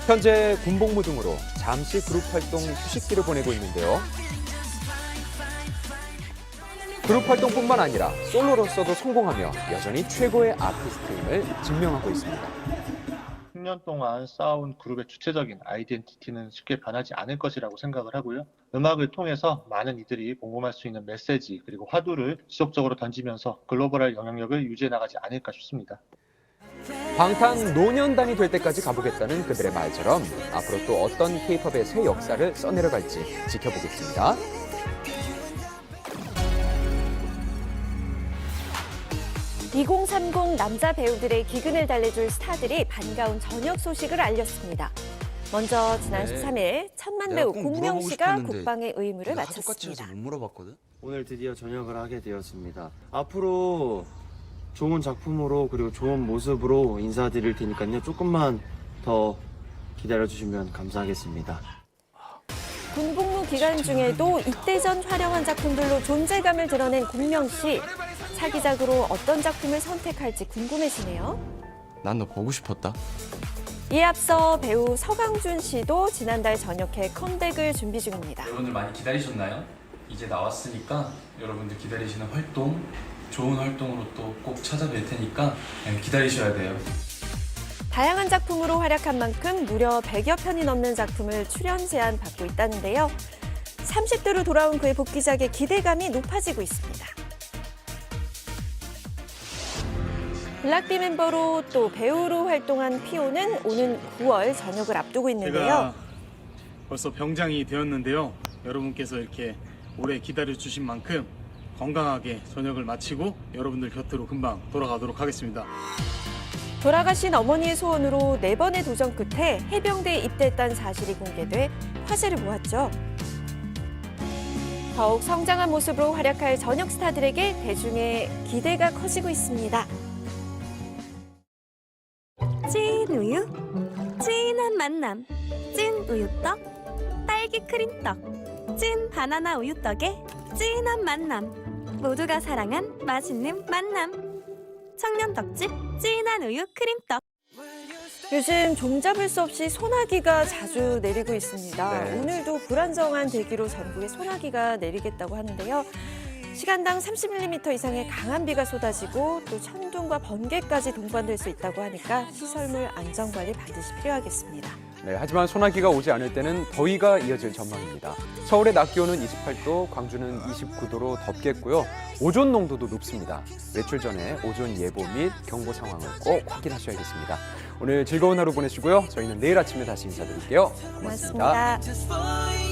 현재 군복무 등으로 잠시 그룹 활동 휴식기를 보내고 있는데요. 그룹 활동뿐만 아니라 솔로로서도 성공하며 여전히 최고의 아티스트임을 증명하고 있습니다. 10년 동안 쌓아온 그룹의 주체적인 아이덴티티는 쉽게 변하지 않을 것이라고 생각을 하고요. 음악을 통해서 많은 이들이 공감할 수 있는 메시지 그리고 화두를 지속적으로 던지면서 글로벌한 영향력을 유지해 나가지 않을까 싶습니다. 방탄노년단이 될 때까지 가보겠다는 그들의 말처럼 앞으로 또 어떤 K-팝의 새 역사를 써내려갈지 지켜보겠습니다. (2030) 남자 배우들의 기근을 달래줄 스타들이 반가운 저녁 소식을 알렸습니다. 먼저 지난 13일 천만 배우 공명 씨가 국방의 의무를 마쳤습니다. 못 물어봤거든. 오늘 드디어 전역을 하게 되었습니다. 앞으로 좋은 작품으로 그리고 좋은 모습으로 인사드릴 테니까요. 조금만 더 기다려주시면 감사하겠습니다. 군복무 기간 중에도 입대전 촬영한 작품들로 존재감을 드러낸 공명 씨. 차기작으로 어떤 작품을 선택할지 궁금해지네요. 난 너 보고 싶었다. 이에 앞서 배우 서강준 씨도 지난달 전역해 컴백을 준비 중입니다. 여러분들 많이 기다리셨나요? 이제 나왔으니까 여러분들 기다리시는 활동, 좋은 활동으로 또 꼭 찾아뵐 테니까 기다리셔야 돼요. 다양한 작품으로 활약한 만큼 무려 100여 편이 넘는 작품을 출연 제안 받고 있다는데요. 30대로 돌아온 그의 복귀작에 기대감이 높아지고 있습니다. 블락비 멤버로 또 배우로 활동한 피오는 오는 9월 전역을 앞두고 있는데요. 제가 벌써 병장이 되었는데요. 여러분께서 이렇게 오래 기다려주신 만큼 건강하게 전역을 마치고 여러분들 곁으로 금방 돌아가도록 하겠습니다. 돌아가신 어머니의 소원으로 4번의 도전 끝에 해병대에 입대했다는 사실이 공개돼 화제를 모았죠. 더욱 성장한 모습으로 활약할 전역 스타들에게 대중의 기대가 커지고 있습니다. 찐 우유, 진한 만남, 찐 우유떡, 딸기 크림떡, 찐 바나나 우유떡의 진한 만남. 모두가 사랑한 맛있는 만남. 청년떡집 진한 우유 크림떡. 요즘 종잡을 수 없이 소나기가 자주 내리고 있습니다. 네. 오늘도 불안정한 대기로 전국에 소나기가 내리겠다고 하는데요. 시간당 30mm 이상의 강한 비가 쏟아지고 또 천둥과 번개까지 동반될 수 있다고 하니까 시설물 안전관리 반드시 필요하겠습니다. 네, 하지만 소나기가 오지 않을 때는 더위가 이어질 전망입니다. 서울의 낮 기온은 28도, 광주는 29도로 덥겠고요. 오존 농도도 높습니다. 외출 전에 오존 예보 및 경보 상황을 꼭 확인하셔야겠습니다. 오늘 즐거운 하루 보내시고요. 저희는 내일 아침에 다시 인사드릴게요. 고맙습니다. 고맙습니다.